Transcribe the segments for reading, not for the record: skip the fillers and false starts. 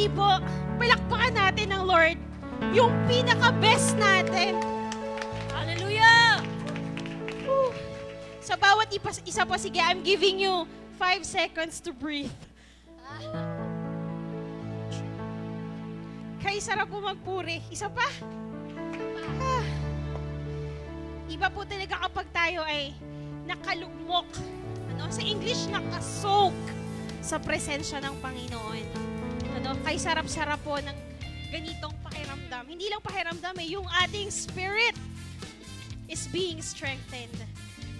hindi po, palakpakan natin ng Lord yung pinaka-best natin. Hallelujah! Sa bawat isa po, sige, I'm giving you 5 seconds to breathe. Kaya sarap po magpuri. Isa pa. Iba po talaga kapag tayo ay nakalugmok. Sa English, nakasoak sa presensya ng Panginoon. Kaya sarap-sarap po ng ganitong pakiramdam. Hindi lang pakiramdam, yung ating spirit is being strengthened.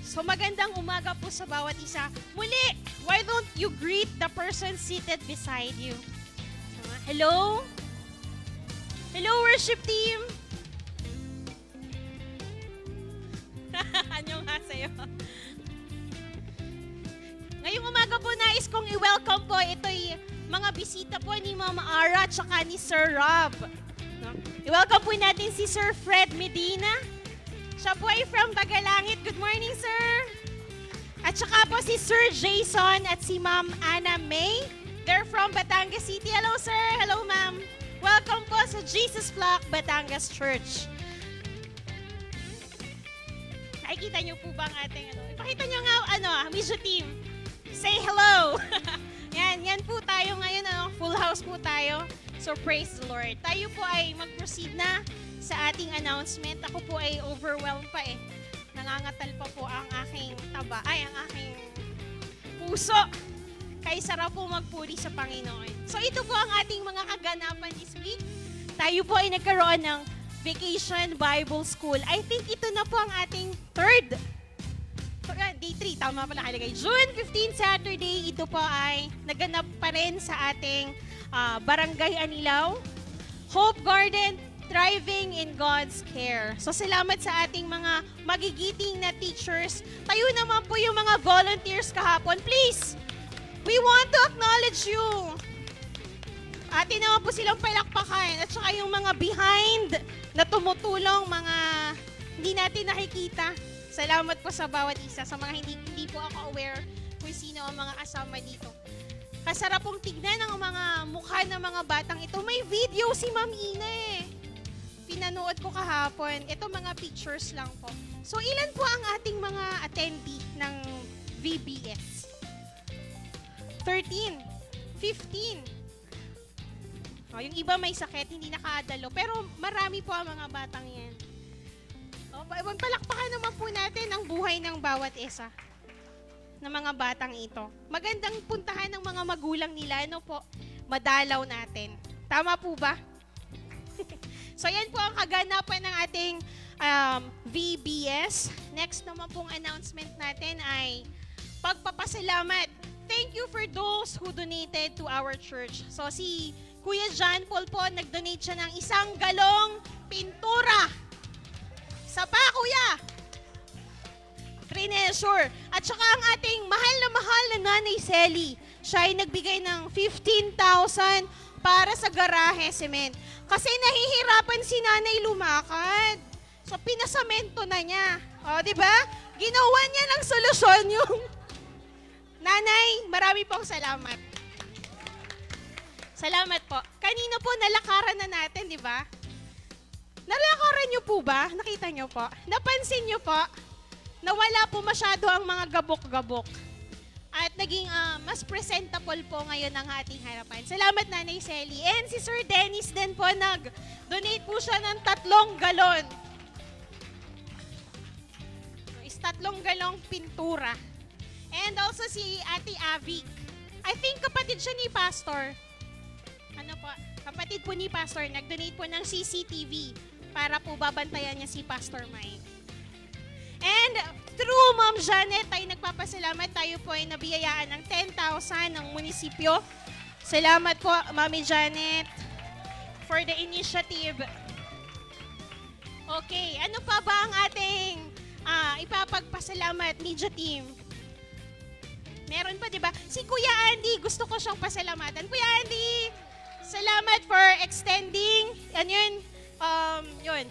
So magandang umaga po sa bawat isa. Muli, why don't you greet the person seated beside you? Hello? Hello, worship team! Anyong nga sa'yo. Ngayong umaga po, nais kong i-welcome po. Ito'y mga bisita po ni Mama Ara at saka ni Sir Rob. I-welcome po natin si Sir Fred Medina. Siya po ay from Tagalangit. Good morning, sir! At saka po si Sir Jason at si Ma'am Anna May. They're from Batangas City. Hello, sir! Hello, ma'am! Welcome po sa Jesus Flock Batangas Church. Nakikita niyo po ba ang ating Ipakita niyo nga, Misho team. Say hello! yan po tayo ngayon, full house po tayo. So praise the Lord. Tayo po ay mag-proceed na sa ating announcement. Ako po ay overwhelmed pa eh. Nangangatal pa po ang aking ang aking puso. Kaya sarap po magpuri sa Panginoon. So ito po ang ating mga kaganapan this week. Tayo po ay nagkaroon ng Vacation Bible School. I think ito na po ang ating day 3, tama pala kalagay. June 15, Saturday, ito po ay naganap pa rin sa ating Barangay Anilaw, Hope Garden, Thriving in God's Care. So salamat sa ating mga magigiting na teachers. Tayo naman po yung mga volunteers kahapon. Please, we want to acknowledge you. Atin naman po silang palakpakan. At saka yung mga behind na tumutulong, mga hindi natin nakikita. Salamat po sa bawat isa. Sa mga hindi po ako aware kung sino ang mga kasama dito. Kasarap pong tignan ang mga mukha ng mga batang ito. May video si Ma'am Ina eh. Pinanood ko kahapon. Ito mga pictures lang po. So ilan po ang ating mga attendee ng VBS? 13, 15. Yung iba may sakit, hindi nakadalo. Pero marami po ang mga batang yan. Palakpakan naman po natin ang buhay ng bawat isa ng mga batang ito. Magandang puntahan ng mga magulang nila, madalaw natin. Tama po ba? So yan po ang kaganapan ng ating VBS. Next naman pong announcement natin ay pagpapasalamat. Thank you for those who donated to our church. So si Kuya John Paul po, nag-donate siya ng 1 galong pintura. Sa pa, Kuya! Treasure. At saka ang ating mahal na Nanay Selly. Siya ay nagbigay ng 15,000 para sa garahe cement. Kasi nahihirapan si Nanay lumakad. So pinasamento na niya. O, di ba? Ginawa niya ng solusyon yung Nanay, marami pong salamat. Salamat po. Kanina po, nalakaran na natin, di ba? Nalakaran niyo po ba? Nakita niyo po? Napansin niyo po? Nawala po masyado ang mga gabok-gabok. At naging mas presentable po ngayon ang ating harapan. Salamat, Nanay Selly. And si Sir Dennis din po, nag-donate po siya ng 3 galon. Is 3 galong pintura. And also si Ate Avi. I think kapatid siya ni Pastor. Kapatid po ni Pastor, nag-donate po ng CCTV para po babantayan niya si Pastor Mike. And through Ma'am Janet, tayo nagpapasalamat. Tayo po ay nabiyayaan ng 10,000 ng munisipyo. Salamat po, Mami Janet, for the initiative. Okay, ano pa ba ang ating ipapagpasalamat, media team? Meron pa, di ba? Si Kuya Andy, gusto ko siyang pasalamatan. Kuya Andy, salamat for extending, yun.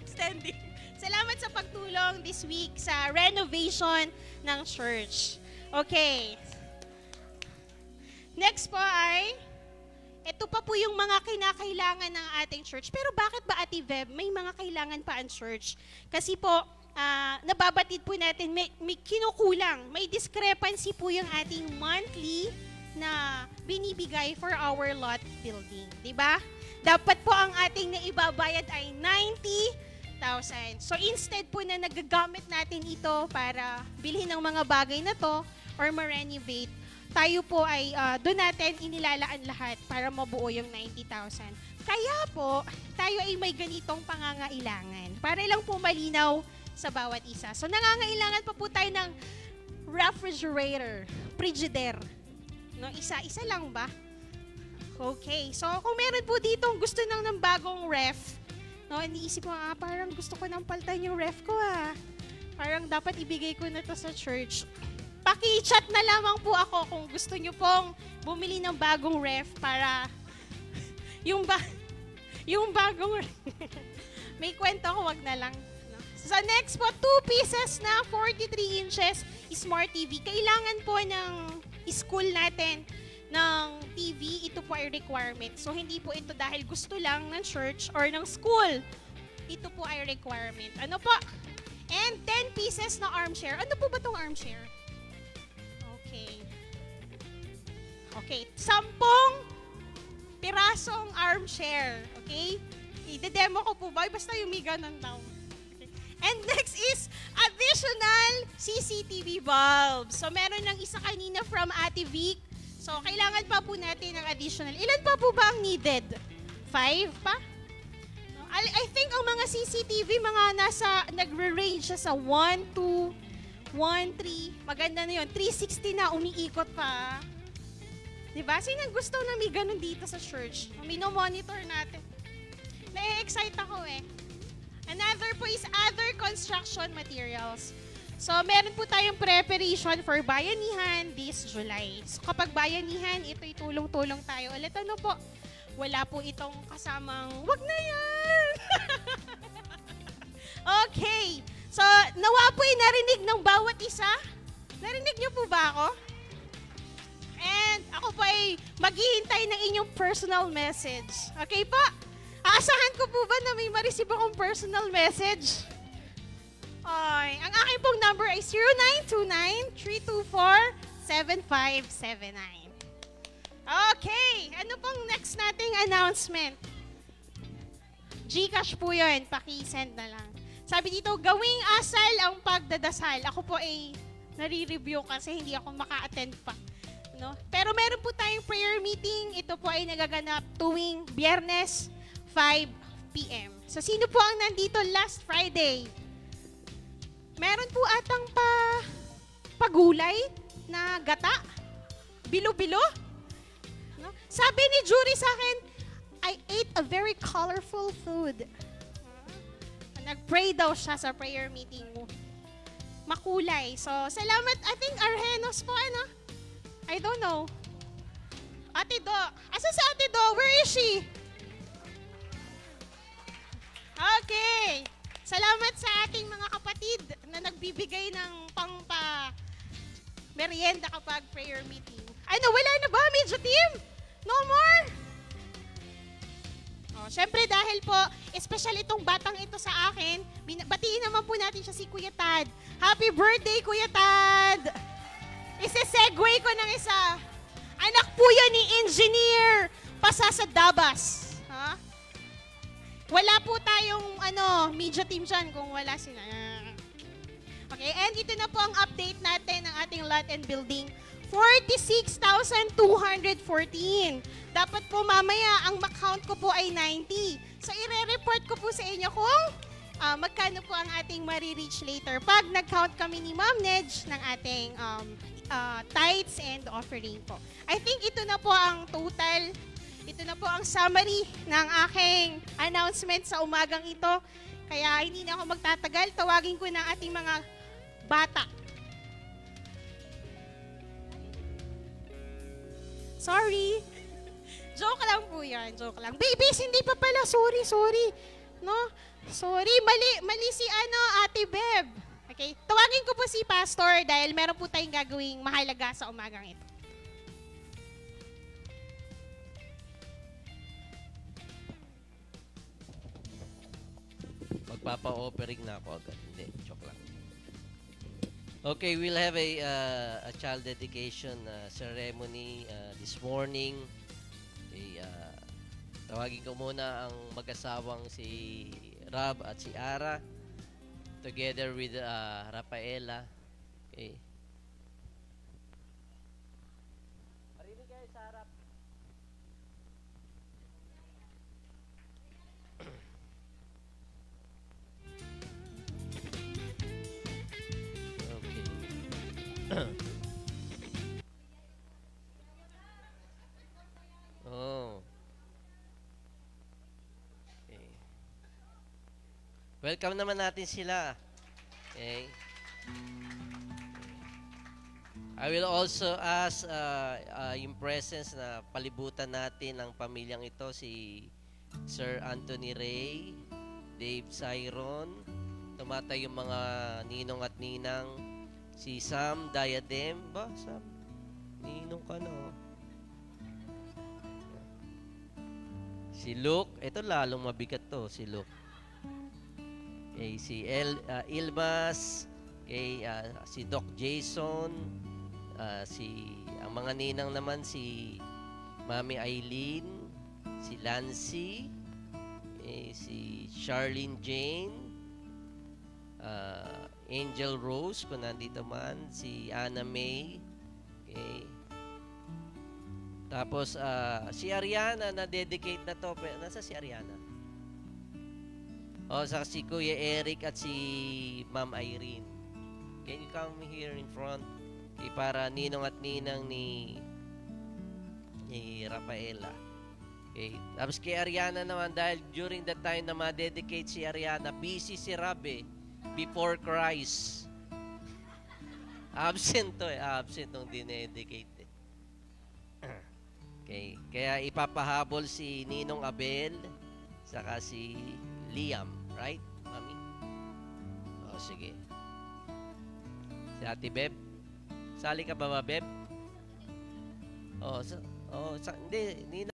Extending. Salamat sa pagtulong this week sa renovation ng church. Okay. Next po ay ito pa po yung mga kinakailangan ng ating church. Pero bakit ba, Ate Veb, may mga kailangan pa ang church? Kasi po, nababatid po natin, may kinukulang, may discrepancy po yung ating monthly na binibigay for our lot building. Diba? Dapat po ang ating naibabayad ay 90,000. So instead po na nagagamit natin ito para bilhin ng mga bagay na to or ma-renovate, tayo po ay doon natin inilalaan lahat para mabuo yung 90,000. Kaya po, tayo ay may ganitong pangangailangan. Para lang po malinaw sa bawat isa. So nangangailangan pa po tayo ng refrigerator, frigidaire. No, isa-isa lang ba? Okay. So kung meron po dito gusto ng bagong ref, no, iniisip mo, parang gusto ko nang palitan yung ref ko Parang dapat ibigay ko na to sa church. Paki-chat na lamang po ako kung gusto nyo pong bumili ng bagong ref para yung bagong may kwento ko, wag na lang. No? So next po, 2 pieces na 43 inches Smart TV. Kailangan po ng school natin ng TV, ito po ay requirement. So hindi po ito dahil gusto lang ng church or ng school. Ito po ay requirement. Ano po? And 10 pieces na armchair. Ano po ba itong armchair? Okay, 10 pirasong armchair. Okay? I-demo ko po ba? Basta yung may ganun daw. Okay. And next is additional CCTV bulbs. So, meron ng isa kanina from Ate Vic. So, kailangan pa po natin ng additional. Ilan pa po ba ang needed? 5 pa? No? I think ang mga CCTV, nagre-range siya sa 1, 2, 1, 3. Maganda na yun. 360 na, umiikot pa. Diba? Sino gusto na may ganun dito sa church? Mino-monitor natin. Na-excite ako Another po is other construction materials. So, meron po tayong preparation for bayanihan this July. So, kapag bayanihan, ito'y tulong-tulong tayo. Ulit ano po? Wala po itong kasamang, wag na yan! Okay. So, nawa po'y narinig ng bawat isa. Narinig niyo po ba ako? And ako po ay maghihintay ng inyong personal message. Okay po? Aasahan ko po ba na may ma-receive akong personal message? Ay, ang aking pong number ay 0929-324-7579. Okay. Ano pong next nating announcement? GCash po yun. Paki-send na lang. Sabi dito, gawing asal ang pagdadasal. Ako po ay nare-review kasi hindi ako maka-attend pa. No? Pero meron po tayong prayer meeting. Ito po ay nagaganap tuwing Biyernes, 5 p.m. So, sino po ang nandito last Friday? Meron po atang pagulay na gata? Bilo-bilo? No? Sabi ni Jury sa akin, I ate a very colorful food. Nag-pray daw siya sa prayer meeting mo. Makulay. So, salamat. I think Arhenos po, I don't know. Ate Do. Asa sa Ate Do? Where is she? Okay. Salamat sa ating mga kapatid na nagbibigay ng merienda kapag prayer meeting. Wala na ba, Medyo Team? No more? Siyempre dahil po, especially itong batang ito sa akin, batiin naman po natin siya si Kuya Tad. Happy birthday, Kuya Tad! Ise-segue ko ng isa. Anak po yan ni Engineer Pasa sa Dabas. Ha? Wala po tayong media team dyan kung wala sila. Okay, and ito na po ang update natin ng ating lot and building. 46,214. Dapat po mamaya, ang count ko po ay 90. So, ire-report ko po sa inyo kung magkano po ang ating marireach later pag nag-count kami ni Ma'am Nedge ng ating tithes and offering po. I think ito na po ang total. Ito na po ang summary ng aking announcement sa umagang ito. Kaya hindi na ako magtatagal. Tawagin ko ng ating mga bata. Sorry. Joke lang po yan. Joke lang. Babies, hindi pa pala. Sorry. No? Sorry. Mali si Ate Beb. Okay? Tawagin ko po si Pastor dahil meron po tayong gagawing mahalaga sa umagang ito. magpapa-offering na ako agad. Hindi, joke lang. Okay, we'll have a child dedication ceremony this morning. Okay, tawagin ko muna ang mag-asawang si Rab at si Ara together with Rafaela. Okay. Marinig kayo sa harap. Oh. Okay. Welcome naman natin sila. Okay. I will also ask yung presence na palibutan natin ang pamilyang ito, si Sir Anthony Ray, Dave Cyron, tumatay yung mga ninong at ninang, si Sam Diadem, ba? Sam, ninong ka na, oh. Si Luke, ito lalong mabigat to, si Luke. Okay, si Ilmas, okay, si Doc Jason, ang mga ninang naman si Mami Eileen, si Lancy, si Charlene Jane, Angel Rose kung nandito man, si Anna May, okay. Tapos si Ariana na dedicate na to. Nasa si Ariana? Sa si Kuya Eric at si Ma'am Irene. Can you come here in front? Okay, para ninong at ninang ni Rafaela. Okay. Tapos kay Ariana naman, dahil during that time na ma-dedicate si Ariana, busy si Rabe before Christ. Absent to absent nung dinedicate. Okay. Kaya ipapahabol si Ninong Abel saka si Liam, right, Mami? Sige. Si Ate Beb. Sali ka ba, Beb? Hindi, Ninong